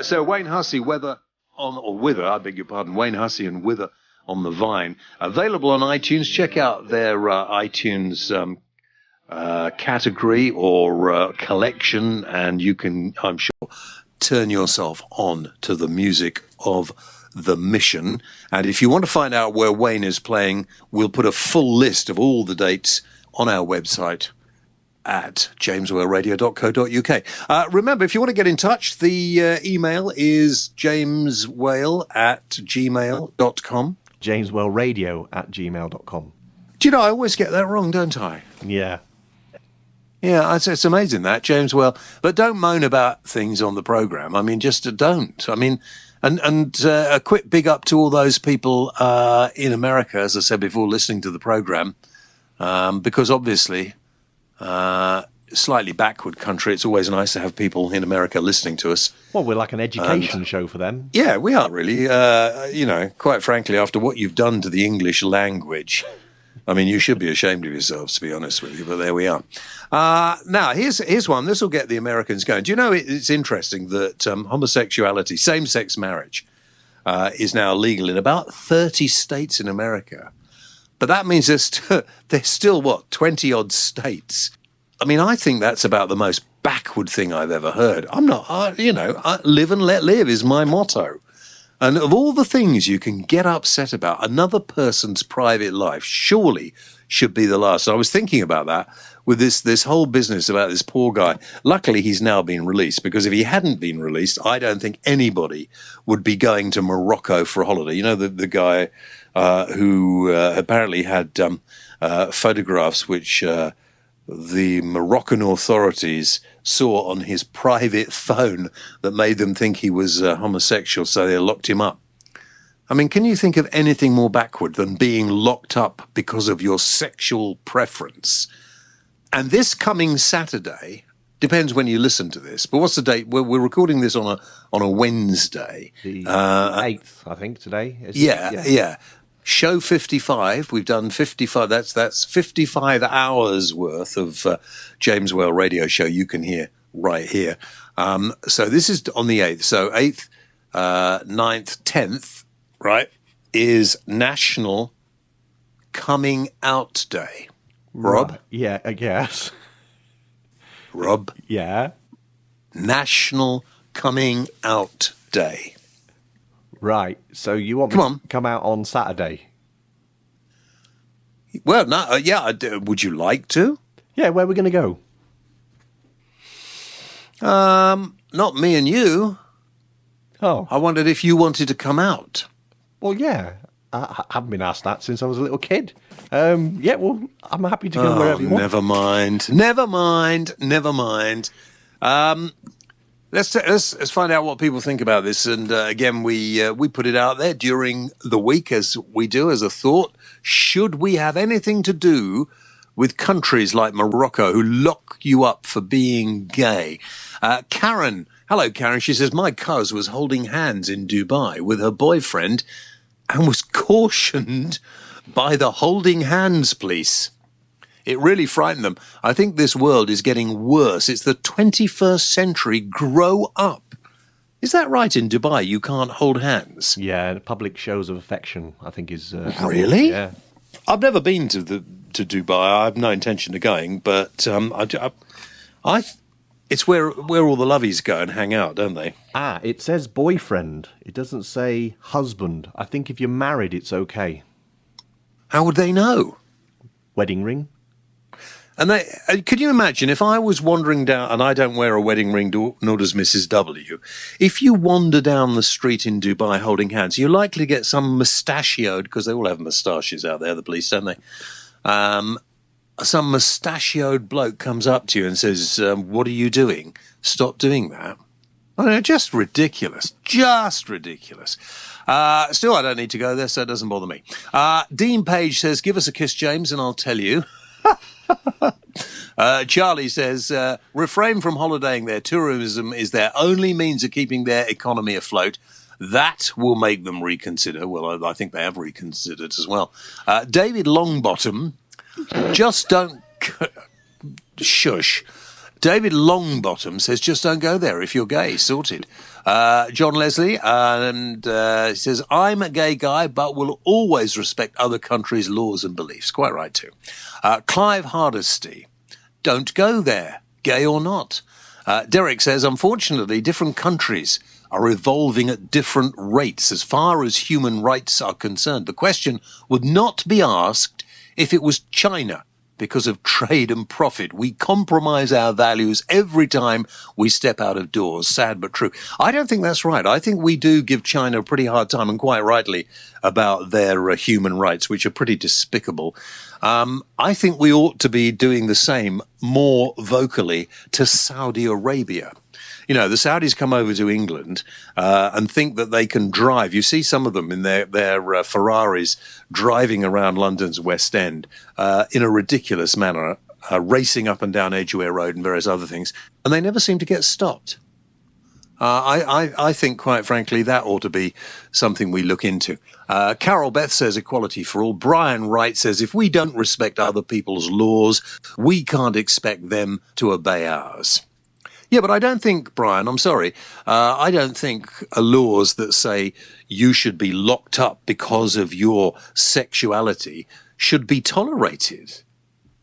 Speaker 1: So Wayne Hussey, Wither, I beg your pardon, Wayne Hussey and Wither on the Vine. Available on iTunes. Check out their iTunes category or collection, and you can, I'm sure, turn yourself on to the music of The Mission. And if you want to find out where Wayne is playing, we'll put a full list of all the dates on our website at jameswhaleradio.co.uk. Remember, if you want to get in touch, the email is jameswhale@gmail.com.
Speaker 3: jameswhaleradio@gmail.com.
Speaker 1: Do you know, I always get that wrong, don't I?
Speaker 3: Yeah.
Speaker 1: Yeah, it's amazing that, James Well. But don't moan about things on the programme. I mean, just don't. I mean, and a quick big up to all those people in America, as I said before, listening to the programme, because obviously, slightly backward country, it's always nice to have people in America listening to us.
Speaker 3: Well, we're like an education show for them.
Speaker 1: Yeah, we are really. Quite frankly, after what you've done to the English language, I mean, you should be ashamed of yourselves, to be honest with you, but there we are. Now, here's one. This will get the Americans going. Do you know, it's interesting that homosexuality, same-sex marriage, is now legal in about 30 states in America. But that means there's still, 20-odd states. I mean, I think that's about the most backward thing I've ever heard. Live and let live is my motto. And of all the things you can get upset about, another person's private life surely should be the last. I was thinking about that with this whole business about this poor guy. Luckily, he's now been released, because if he hadn't been released, I don't think anybody would be going to Morocco for a holiday. You know, the guy who apparently had photographs which the Moroccan authorities saw on his private phone that made them think he was homosexual, so they locked him up. I mean, can you think of anything more backward than being locked up because of your sexual preference? And this coming Saturday, depends when you listen to this, but what's the date? We're recording this on a Wednesday.
Speaker 3: The 8th, I think, today.
Speaker 1: Yeah. Show 55, we've done 55, that's 55 hours worth of James Whale radio show you can hear right here. So this is on the 8th. So 8th, 9th, 10th, right, is National Coming Out Day. Rob?
Speaker 3: Right. Yeah, I guess.
Speaker 1: Rob?
Speaker 3: Yeah?
Speaker 1: National Coming Out Day.
Speaker 3: Right, so you want me to come out on Saturday?
Speaker 1: Well, no, would you like to?
Speaker 3: Yeah, where are we going to go?
Speaker 1: Not me and you.
Speaker 3: Oh.
Speaker 1: I wondered if you wanted to come out.
Speaker 3: Well, yeah. I haven't been asked that since I was a little kid. Yeah, well, I'm happy to go wherever you want.
Speaker 1: Never mind. Let's find out what people think about this. And again, we put it out there during the week, as we do, as a thought. Should we have anything to do with countries like Morocco who lock you up for being gay? Karen, hello, Karen. She says, my cuz was holding hands in Dubai with her boyfriend and was cautioned by the holding hands police. It really frightened them. I think this world is getting worse. It's the 21st century. Grow up. Is that right in Dubai? You can't hold hands?
Speaker 3: Yeah, public shows of affection, I think, is...
Speaker 1: Really?
Speaker 3: Yeah.
Speaker 1: I've never been to Dubai. I have no intention of going, but it's where all the lovies go and hang out, don't they?
Speaker 3: It says boyfriend. It doesn't say husband. I think if you're married, it's okay.
Speaker 1: How would they know?
Speaker 3: Wedding ring.
Speaker 1: And could you imagine if I was wandering down, and I don't wear a wedding ring, nor does Mrs. W. If you wander down the street in Dubai holding hands, you're likely to get some mustachioed, because they all have moustaches out there, the police, don't they? Some mustachioed bloke comes up to you and says, what are you doing? Stop doing that. I know, just ridiculous. Just ridiculous. Still, I don't need to go there, so it doesn't bother me. Dean Page says, give us a kiss, James, and I'll tell you. Charlie says, refrain from holidaying there. Tourism is their only means of keeping their economy afloat. That will make them reconsider. Well, I think they have reconsidered as well. David Longbottom, just don't... Shush. David Longbottom says, just don't go there if you're gay. Sorted. John Leslie, and he says, I'm a gay guy, but will always respect other countries' laws and beliefs. Quite right, too. Clive Hardesty, don't go there, gay or not. Derek says, unfortunately, different countries are evolving at different rates as far as human rights are concerned. The question would not be asked if it was China because of trade and profit. We compromise our values every time we step out of doors. Sad but true. I don't think that's right. I think we do give China a pretty hard time, and quite rightly, about their human rights, which are pretty despicable. I think we ought to be doing the same more vocally to Saudi Arabia. You know, the Saudis come over to England and think that they can drive. You see some of them in their Ferraris driving around London's West End in a ridiculous manner, racing up and down Edgware Road and various other things, and they never seem to get stopped. I think, quite frankly, that ought to be something we look into. Carol Beth says equality for all. Brian Wright says if we don't respect other people's laws, we can't expect them to obey ours. Yeah, but I don't think, Brian, I'm sorry, I don't think laws that say you should be locked up because of your sexuality should be tolerated.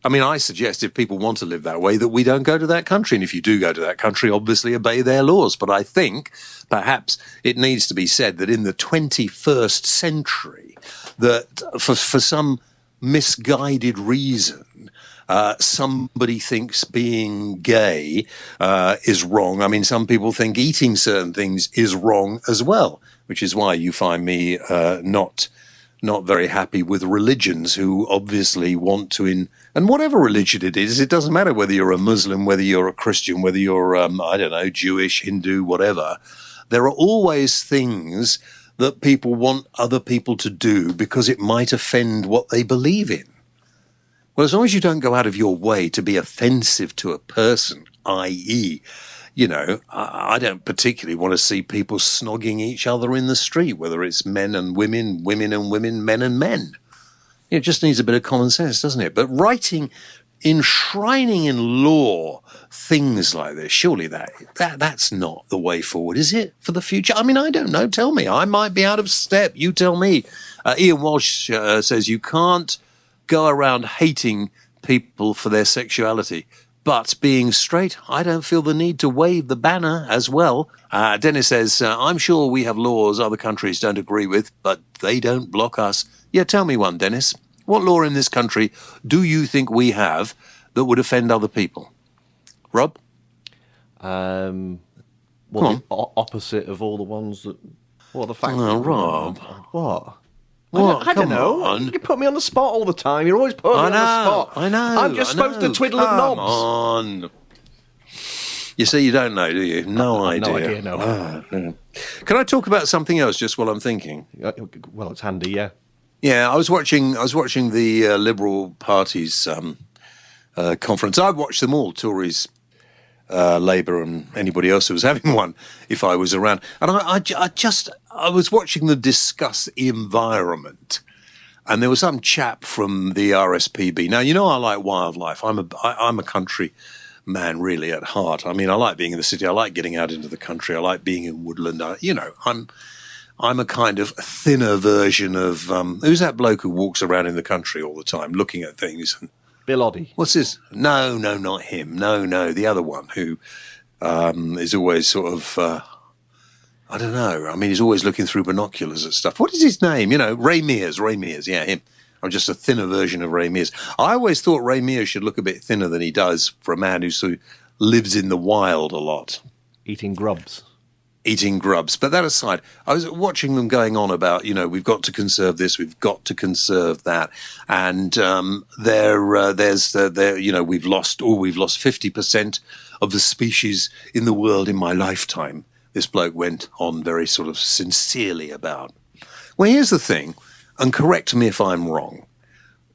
Speaker 1: I mean, I suggest if people want to live that way, that we don't go to that country. And if you do go to that country, obviously obey their laws. But I think perhaps it needs to be said that in the 21st century, that for some misguided reason, somebody thinks being gay is wrong. I mean, some people think eating certain things is wrong as well, which is why you find me not very happy with religions who obviously want to, and whatever religion it is, it doesn't matter whether you're a Muslim, whether you're a Christian, whether you're, I don't know, Jewish, Hindu, whatever. There are always things that people want other people to do because it might offend what they believe in. Well, as long as you don't go out of your way to be offensive to a person, i.e., you know, I don't particularly want to see people snogging each other in the street, whether it's men and women, women and women, men and men. It just needs a bit of common sense, doesn't it? But enshrining in law things like this, surely that's not the way forward, is it, for the future? I mean, I don't know. Tell me. I might be out of step. You tell me. Ian Walsh says you can't go around hating people for their sexuality. But being straight, I don't feel the need to wave the banner as well. Dennis says, I'm sure we have laws other countries don't agree with, but they don't block us. Yeah, tell me one, Dennis. What law in this country do you think we have that would offend other people? Rob?
Speaker 3: Well, the opposite of all the ones that... What are the facts?
Speaker 1: Oh, Rob.
Speaker 3: What?
Speaker 1: What?
Speaker 3: I don't know.
Speaker 1: On.
Speaker 3: You put me on the spot all the time. You're always putting me on the spot.
Speaker 1: I know.
Speaker 3: I'm just supposed to twiddle at knobs.
Speaker 1: Come on. You see, you don't know, do you? No idea.
Speaker 3: No idea, no.
Speaker 1: No. Can I talk about something else just while I'm thinking?
Speaker 3: Well, it's handy, yeah.
Speaker 1: Yeah, I was watching the Liberal Party's conference. I've watched them all, Tories, Labour and anybody else who was having one if I was around. And I was watching them discuss the environment. And there was some chap from the RSPB. Now, you know I like wildlife. I'm a country man really at heart. I mean, I like being in the city. I like getting out into the country. I like being in woodland. I'm a kind of thinner version of who's that bloke who walks around in the country all the time looking at things?
Speaker 3: Bill Oddie.
Speaker 1: What's his? No, not him. No, the other one who is always sort of, I don't know. I mean, he's always looking through binoculars at stuff. What is his name? You know, Ray Mears. Yeah, him. I'm just a thinner version of Ray Mears. I always thought Ray Mears should look a bit thinner than he does for a man who lives in the wild a lot. Eating grubs. But that aside, I was watching them going on about, you know, we've got to conserve this, we've got to conserve that. And you know, we've lost 50% of the species in the world in my lifetime. This bloke went on very sort of sincerely about. Well, here's the thing, and correct me if I'm wrong.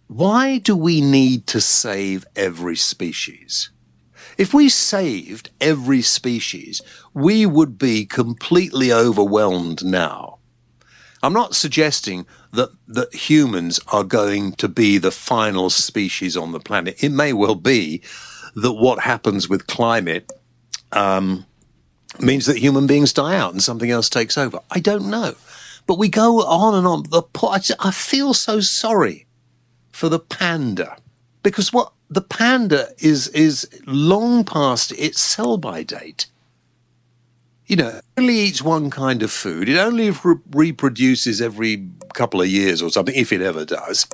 Speaker 1: Why do we need to save every species? If we saved every species, we would be completely overwhelmed now. I'm not suggesting that humans are going to be the final species on the planet. It may well be that what happens with climate means that human beings die out and something else takes over. I don't know. But we go on and on. I feel so sorry for the panda, because what the panda is long past its sell-by date. You know, it only eats one kind of food. It only reproduces every couple of years or something, if it ever does.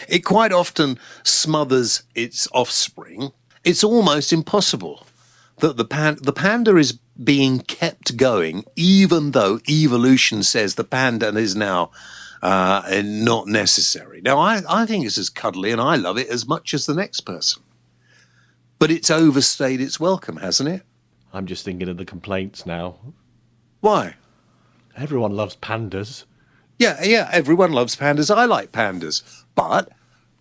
Speaker 1: It quite often smothers its offspring. It's almost impossible that the panda is being kept going, even though evolution says the panda is now not necessary. Now, I think it's as cuddly, and I love it as much as the next person. But it's overstayed its welcome, hasn't it?
Speaker 3: I'm just thinking of the complaints now.
Speaker 1: Why?
Speaker 3: Everyone loves pandas.
Speaker 1: Yeah, everyone loves pandas. I like pandas. But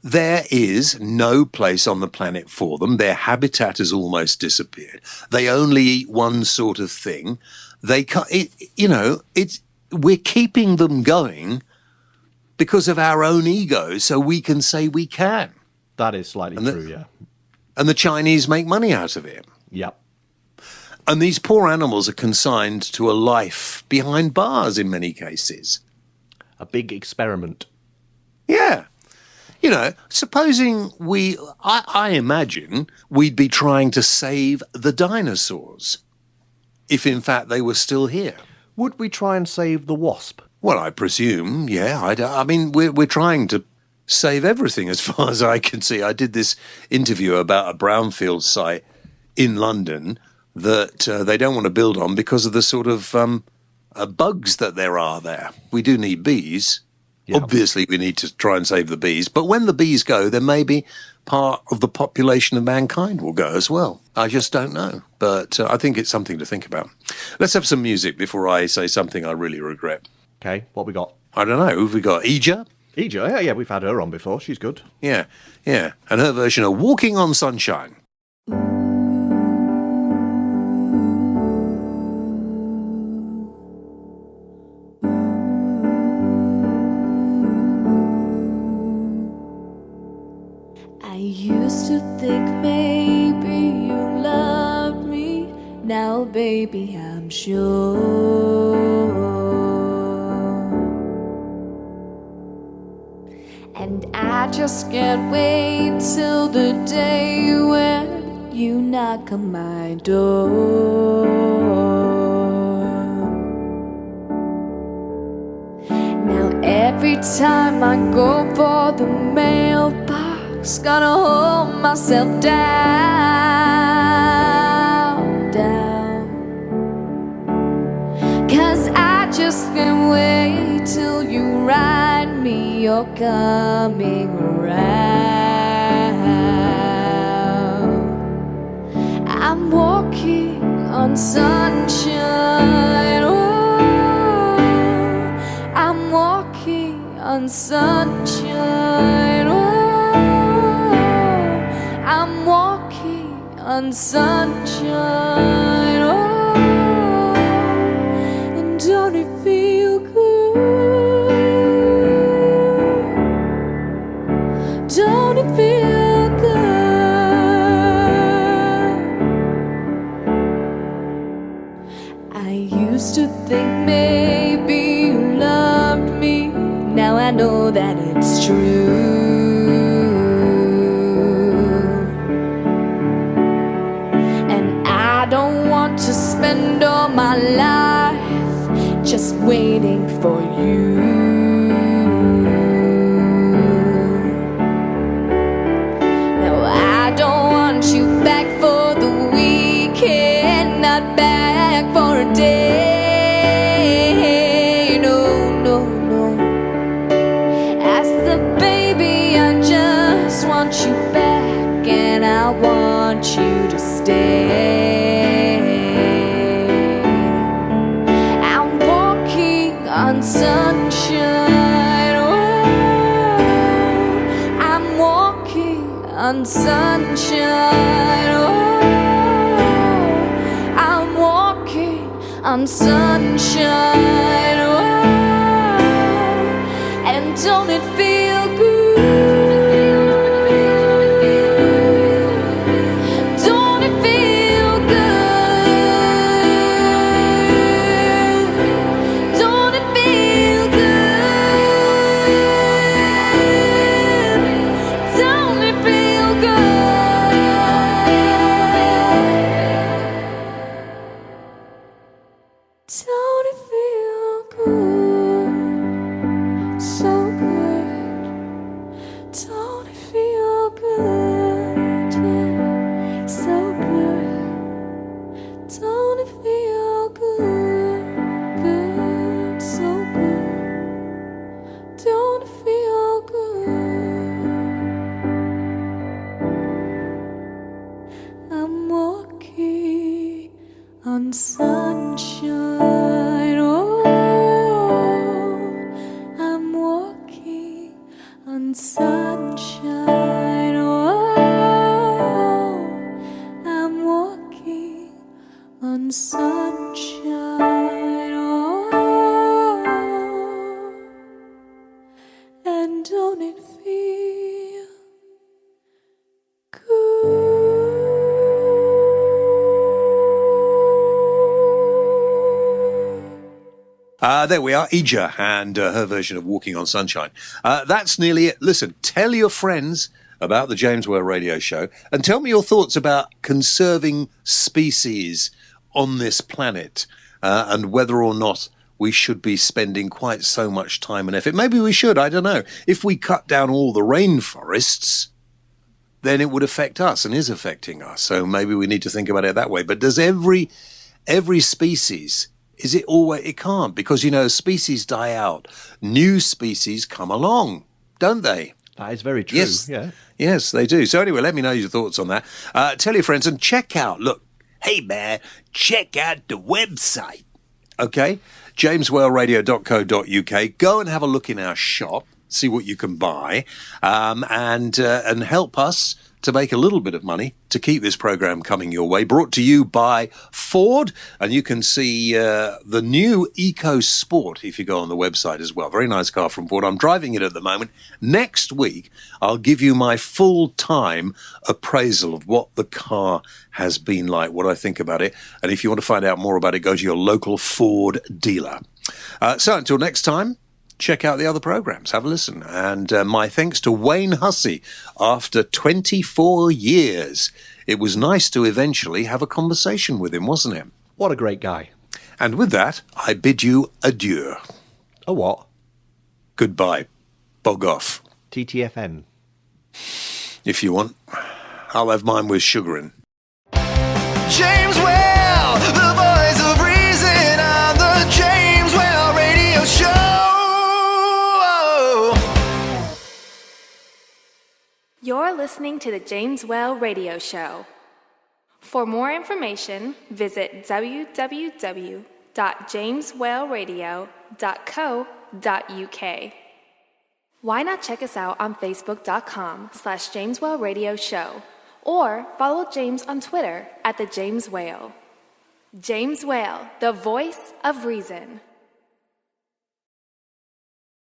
Speaker 1: there is no place on the planet for them. Their habitat has almost disappeared. They only eat one sort of thing. They can't, we're keeping them going because of our own ego, so we can say we can.
Speaker 3: That is slightly true, yeah.
Speaker 1: And the Chinese make money out of it.
Speaker 3: Yep.
Speaker 1: And these poor animals are consigned to a life behind bars in many cases.
Speaker 3: A big experiment.
Speaker 1: Yeah. You know, supposing I imagine we'd be trying to save the dinosaurs, if in fact they were still here.
Speaker 3: Would we try and save the wasp?
Speaker 1: Well, I presume, yeah. I mean, we're trying to save everything as far as I can see. I did this interview about a brownfield site in London that they don't want to build on because of the sort of bugs that there are there. We do need bees. Yeah. Obviously, we need to try and save the bees. But when the bees go, then maybe part of the population of mankind will go as well. I just don't know. But I think it's something to think about. Let's have some music before I say something I really regret.
Speaker 3: Okay, what we got?
Speaker 1: I don't know. Who've we got? Ija?
Speaker 3: Ija, yeah, we've had her on before. She's good.
Speaker 1: Yeah. And her version of Walking on Sunshine.
Speaker 6: Used to think maybe you loved me. Now, baby, I'm sure. And I just can't wait till the day when you knock on my door. Now, every time I go for the mailbox, gotta hold myself down, 'cause I just can't wait till you write me you're coming around. I'm walking on sunshine, oh, I'm walking on sunshine, oh, I'm walking on sunshine, oh, and don't it feel good? Don't it feel good? I used to think maybe you loved me. Now I know that it's true. To spend all my life just waiting for you. Now I don't want you back for the weekend, not back for a day. No, no, no. I said, baby, I just want you back, and I want you to stay. On sunshine, oh, I'm walking on sunshine, oh, I'm walking on sunshine, oh, and don't it feel good? don't it feel good?
Speaker 1: There we are, Ija, and her version of Walking on Sunshine. That's nearly it. Listen, tell your friends about the James Whale Radio Show, and tell me your thoughts about conserving species on this planet, and whether or not we should be spending quite so much time and effort. Maybe we should, I don't know. If we cut down all the rainforests, then it would affect us and is affecting us. So maybe we need to think about it that way. But does every species... Is it always? It can't, because, you know, species die out. New species come along, don't they?
Speaker 3: That is very true.
Speaker 1: Yes,
Speaker 3: yeah.
Speaker 1: Yes, they do. So anyway, let me know your thoughts on that. Tell your friends and check out, look, hey man, check out the website. Okay? jameswhaleradio.co.uk. Go and have a look in our shop, see what you can buy, and help us to make a little bit of money to keep this program coming your way. Brought to you by Ford, and you can see the new EcoSport if you go on the website as well. Very nice car from Ford. I'm driving it at the moment. Next week, I'll give you my full-time appraisal of what the car has been like, what I think about it. And if you want to find out more about it, go to your local Ford dealer. So until next time, check out the other programs, have a listen. And my thanks to Wayne Hussey. After 24 years, it was nice to eventually have a conversation with him, wasn't it?
Speaker 3: What a great guy.
Speaker 1: And with that, I bid you adieu.
Speaker 3: A what?
Speaker 1: Goodbye. Bog off.
Speaker 3: TTFN.
Speaker 1: If you want. I'll have mine with sugar in.
Speaker 2: James Whale, the voice of reason on the James Whale Radio Show.
Speaker 7: You're listening to the James Whale Radio Show. For more information, visit www.jameswhaleradio.co.uk. Why not check us out on facebook.com/James Whale Radio Show, or follow James on Twitter @the James Whale. James Whale, the voice of reason.